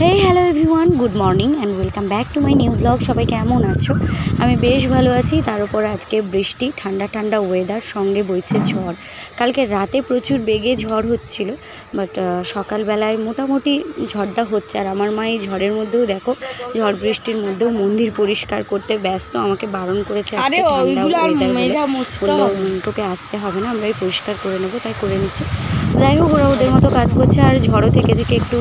Hey hello everyone, good morning and welcome back to my new blog. সবাই কেমন আছো? আমি বেশ ভালো আছি। তার উপর আজকে বৃষ্টি, ঠান্ডা ঠান্ডা ওয়েদার, সঙ্গে বইছে ঝড়। কালকে রাতে প্রচুর বেগে ঝড় হচ্ছিল, বাট সকালবেলায় মোটামুটি ঝড়টা হচ্ছে। আর আমার মা এই ঝড়ের মধ্যেও দেখো, ঝড় বৃষ্টির মধ্যেও মন্দির পরিষ্কার করতে ব্যস্ত। আমাকে বারণ করেছে, তোকে আসতে হবে না, আমরাই পরিষ্কার করে নেবো, তাই করে নিচ্ছি। যাই হোক, ওরা ওদের মতো কাজ করছে। আর ঝড়ও থেকে থেকে একটু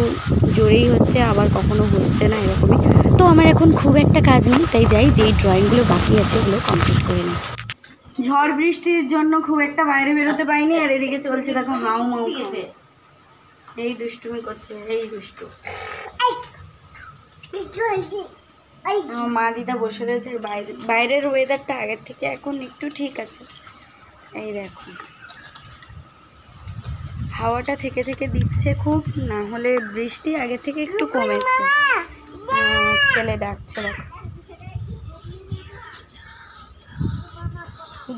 জোরেই হচ্ছে, আবার কখনো হচ্ছে না, এরকমই। তো আমার এখন খুব একটা কাজ নেই, তাই যাই, যেই ড্রয়িংগুলো বাকি আছে ওগুলো কমপ্লিট করে নিই। ঝড় বৃষ্টির জন্য খুব একটা বাইরে বেরোতে পাইনি। আর এদিকে চলছে দেখো হাউ মাউ, এই দুষ্টুমি করছে, এই দুষ্টু। আমার মা দিদা বসে রয়েছে বাইরের ওয়েদারটা আগের থেকে এখন একটু ঠিক আছে। এই দেখো, হাওয়াটা থেকে থেকে দিচ্ছে খুব, না হলে বৃষ্টি আগে থেকে একটু কমেছে। ছেলে ডাকছে দেখো,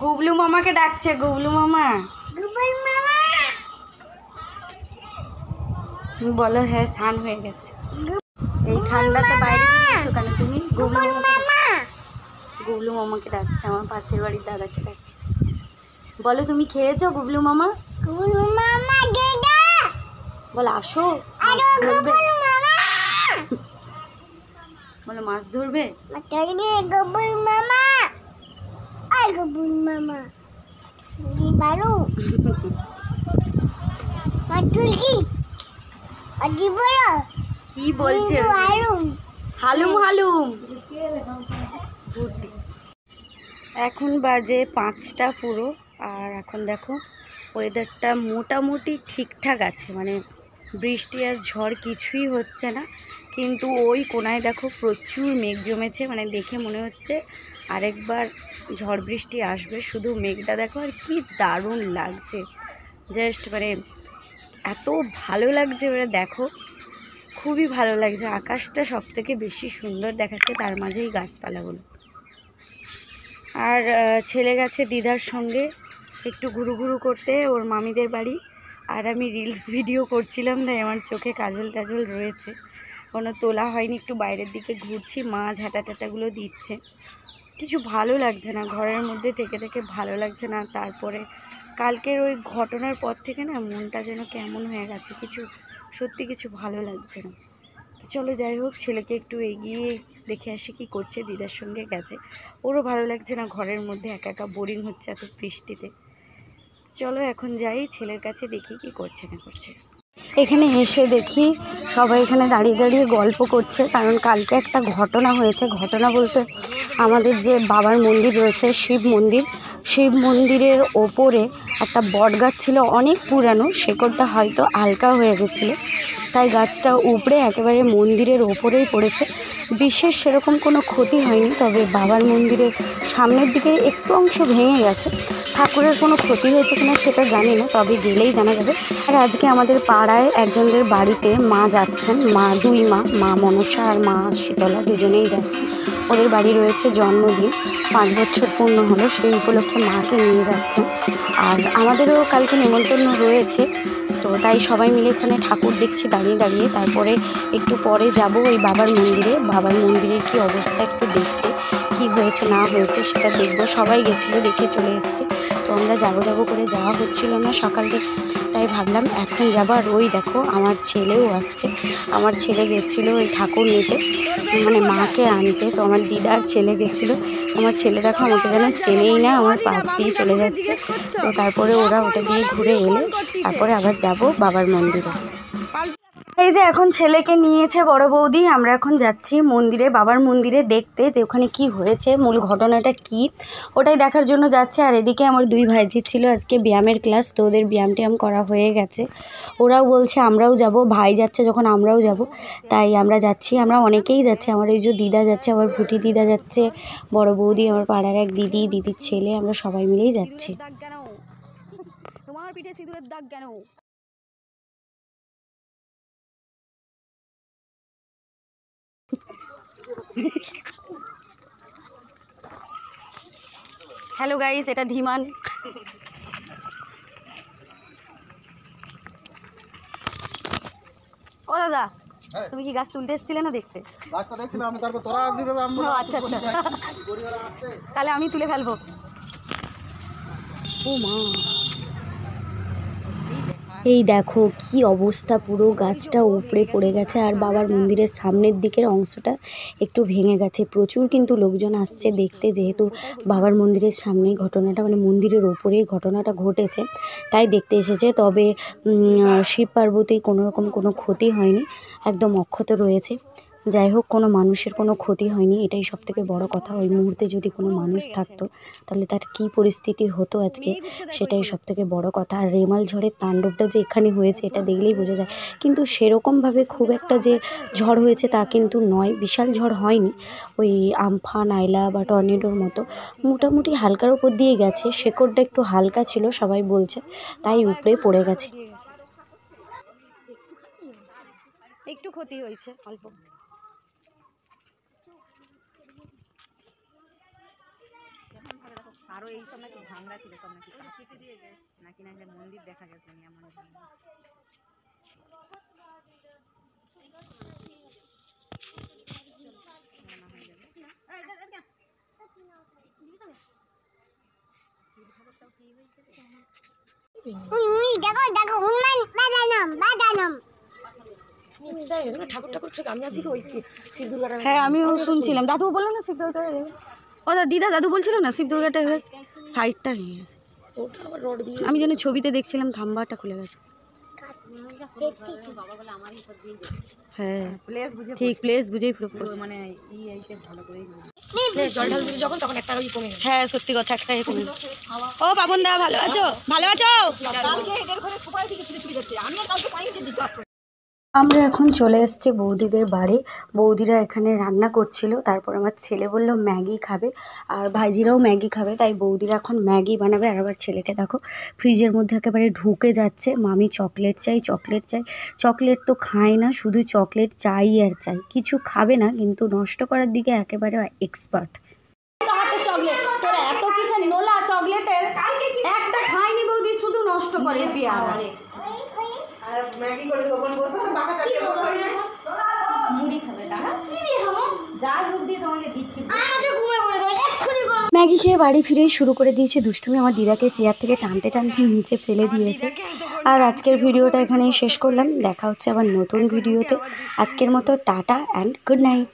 গুবলু মামাকে ডাকছে, গুবলু মামা বলো। হ্যাঁ, স্নান হয়ে গেছে। এই ঠান্ডাতে বাইরে বেরিয়েছো কেন তুমি? গুবলু মামাকে ডাকছে, আমার পাশের বাড়ির দাদাকে ডাকছে। বলো, তুমি খেয়েছো গুবলু মামা? বলো আসো, বলো মাছ ধরবে। কি বলছে? হালুম হালুম। এখন বাজে 5টা পুরো। আর এখন দেখো ওয়েদারটা মোটামুটি ঠিকঠাক আছে, মানে বৃষ্টি আর ঝড় কিছুই হচ্ছে না। কিন্তু ওই কোনায় দেখো প্রচুর মেঘ জমেছে, মানে দেখে মনে হচ্ছে আরেকবার ঝড় বৃষ্টি আসবে। শুধু মেঘটা দেখো, আর কি দারুণ লাগছে, জাস্ট মানে এত ভালো লাগছে। ওরা দেখো, খুবই ভালো লাগছে। আকাশটা সব থেকে বেশি সুন্দর দেখাচ্ছে, তার মাঝেই গাছপালাগুলো। আর ছেলে গেছে দিদার সঙ্গে একটু ঘুরু ঘুরু করতে ওর মামিদের বাড়ি। আর আমি রিলস ভিডিও করছিলাম, তাই আমার চোখে কাজল টাজল রয়েছে, কোনো তোলা হয়নি। একটু বাইরের দিকে ঘুরছি, মা ঝাঁটা টাটাগুলো দিচ্ছে। কিছু ভালো লাগছে না, ঘরের মধ্যে থেকে থেকে ভালো লাগছে না। তারপরে কালকের ওই ঘটনার পর থেকে না মনটা যেন কেমন হয়ে গেছে, সত্যি কিছু ভালো লাগছে না। চলো যাই হোক, ছেলেকে একটু এগিয়ে দেখে আসি কি করছে। দিদার সঙ্গে গেছে, ওরও ভালো লাগছে না, ঘরের মধ্যে একা একা বোরিং হচ্ছে এত বৃষ্টিতে। চলো এখন যাই ছেলের কাছে, দেখি কি করছে না করছে। এখানে এসে দেখি সবাই এখানে দাঁড়িয়ে দাঁড়িয়ে গল্প করছে, কারণ কালকে একটা ঘটনা হয়েছে। ঘটনা বলতে আমাদের যে বাবার মন্দির রয়েছে, শিব মন্দিরের ওপরে একটা বট গাছ ছিল, অনেক পুরানো, শেকড়টা হয়তো হালকা হয়ে গেছিলো, তাই গাছটা উপড়ে একেবারে মন্দিরের ওপরেই পড়েছে। বিশেষ সেরকম কোনো ক্ষতি হয়নি, তবে বাবার মন্দিরের সামনের দিকে একটু অংশ ভেঙে গেছে। ঠাকুরের কোনো ক্ষতি হয়েছে কিনা সেটা জানি না, তবে গেলেই জানা যাবে। আর আজকে আমাদের পাড়ায় একজনদের বাড়িতে মা যাচ্ছেন, দুই মা মনসা আর মা শীতলা দুজনেই যাচ্ছেন। ওদের বাড়ি রয়েছে জন্মদিন, 5 বছর পূর্ণ হলো, সেই উপলক্ষে মাকে নিয়ে যাচ্ছেন। আর আমাদেরও কালকে নেমন্তন্ন রয়েছে, তো তাই সবাই মিলে এখানে ঠাকুর দেখছি দাঁড়িয়ে দাঁড়িয়ে। তারপরে একটু পরে যাব ওই বাবার মন্দিরের কি অবস্থা একটু দেখতে, কি হয়েছে না হয়েছে সেটা দেখব। সবাই গেছিলো, দেখে চলে এসছে। তো আমরা যাবো করে যাওয়া হচ্ছিল না সকাল থেকে, তাই ভাবলাম এখন যাবো। আর ওই দেখো আমার ছেলেও আসছে, আমার ছেলে গেছিলো ওই ঠাকুর নিতে, মানে মাকে আনতে। তো আমার দিদার ছেলে গেছিলো, আমার ছেলে দেখো আমাকে যেন চেনেই না, আমার পাশ দিয়ে চলে যাচ্ছে। তো তারপরে ওরা ওটা দিয়ে ঘুরে এলে তারপরে আবার যাব বাবার মন্দিরে। এই যে এখন ছেলেকে নিয়েছে বড় বৌদি, আমরা এখন যাচ্ছি মন্দিরে, বাবার মন্দিরে দেখতে যে ওখানে কি হয়েছে, মূল ঘটনাটা কি, ওটাই দেখার জন্য যাচ্ছে। আর এদিকে আমার 2 ভাইজি ছিল আজকে ব্যায়ামের ক্লাস, তো ওদের ব্যায়াম ট্যায়াম করা হয়ে গেছে। ওরাও বলছে আমরাও যাব, ভাই যাচ্ছে যখন আমরাও যাব, তাই আমরা যাচ্ছি। আমরা অনেকেই যাচ্ছি, আমার এই যে দিদা যাচ্ছে, আমার ভুটি দিদা যাচ্ছে, বড় বৌদি, আমার পাড়ার এক দিদির ছেলে, আমরা সবাই মিলেই যাচ্ছি। তোমার পিঠে সিঁদুরের দাগ কেন? হ্যালো গাইস, এটা ধীমান। ও দাদা তুমি কি গাছ তুলতে এসেছিলে না দেখতে? গাছটা দেখছিলাম আমি, তারপর তোরা আসবি ভেবে আমি আচ্ছা আচ্ছা, তাহলে আমি তুলে ফেলবো। ও মা, এই দেখো কি অবস্থা, পুরো গাছটা উপড়ে পড়ে গেছে। আর বাবার মন্দিরের সামনের দিকের অংশটা একটু ভেঙে গেছে। প্রচুর কিন্তু লোকজন আসছে দেখতে, যেহেতু বাবার মন্দিরের সামনেই ঘটনাটা, মানে মন্দিরের ওপরেই ঘটনাটা ঘটেছে, তাই দেখতে এসেছে। তবে শিব পার্বতী কোনোরকম কোনো ক্ষতি হয়নি, একদম অক্ষত রয়েছে। যাই হোক, কোনো মানুষের কোনো ক্ষতি হয়নি, এটাই সবথেকে বড় কথা। ওই মুহূর্তে যদি কোনো মানুষ থাকতো তাহলে তার কী পরিস্থিতি হতো আজকে, সেটাই সবথেকে বড় কথা। আর রেমাল ঝড়ের তাণ্ডবটা যে এখানে হয়েছে এটা দেখলেই বোঝা যায়। কিন্তু সেরকমভাবে খুব একটা যে ঝড় হয়েছে তা কিন্তু নয়, বিশাল ঝড় হয়নি। ওই আমফান, আইলা বা টর্নেডোর মতো মোটামুটি হালকার উপর দিয়ে গেছে। শেকড়টা একটু হালকা ছিল সবাই বলছে, তাই উপড়ে পড়ে গেছে। একটু ক্ষতি হয়েছে অল্প। আরো এই সব নাকি ভাঙড়া ছিল, সব নাকি নাকি না মন্দির দেখা গেছে এমন। হ্যাঁ আমিও শুনছিলাম, দাদু বললো না শিব দুর্গা, ও দিদা দাদু বলছিল না শিব দুর্গাটা সাইডটা ভেঙে গেছে। আমি যেন ছবিতে দেখছিলাম থাম্বাটা খুলে গেছে। হ্যাঁ ঠিক, প্লেস বুঝেই মানে হ্যাঁ সত্যি কথা, একটাই কমে। ও পাবন দা ভালো আছো? ভালো আছো? আমরা এখন চলে এসেছি বৌদিদের বাড়ি। বৌদিরা এখানে রান্না করছিল, তারপর আমার ছেলে বলল ম্যাগি খাবে, আর ভাইজিরাও ম্যাগি খাবে, তাই বৌদিরা এখন ম্যাগি বানাবে। আর আবার ছেলেকে দেখো ফ্রিজের মধ্যে একেবারে ঢুকে যাচ্ছে, মামি চকলেট চাই চকলেট চাই। চকলেট তো খায় না, শুধু চকলেট চাই আর চাই, কিছু খাবে না, কিন্তু নষ্ট করার দিকে একেবারে এক্সপার্ট। চকলেট তোরা এত কিসের নোলা চকলেটের, একটা খায়নি বৌদি, শুধু নষ্ট করে ম্যাগি করে দোকান বসে তো বাঁকা চালিয়ে বসে মুড়ি খাবে, দাঁড়া কি দিয়ে খাবো, যা বুদ্ধি তোমাকে দিচ্ছি আমাকে ঘুমে করে দাও এক্ষুনি। ম্যাগি খেয়ে বাড়ি ফিরেই শুরু করে দিয়েছে দুষ্টুমি, আমার দিদাকে চেয়ার থেকে টানতে টানতে নিচে ফেলে দিয়েছে। আর আজকের ভিডিওটা এখানেই শেষ করলাম, দেখা হচ্ছে আবার নতুন ভিডিওতে। আজকের মতো টাটা অ্যান্ড গুড নাইট।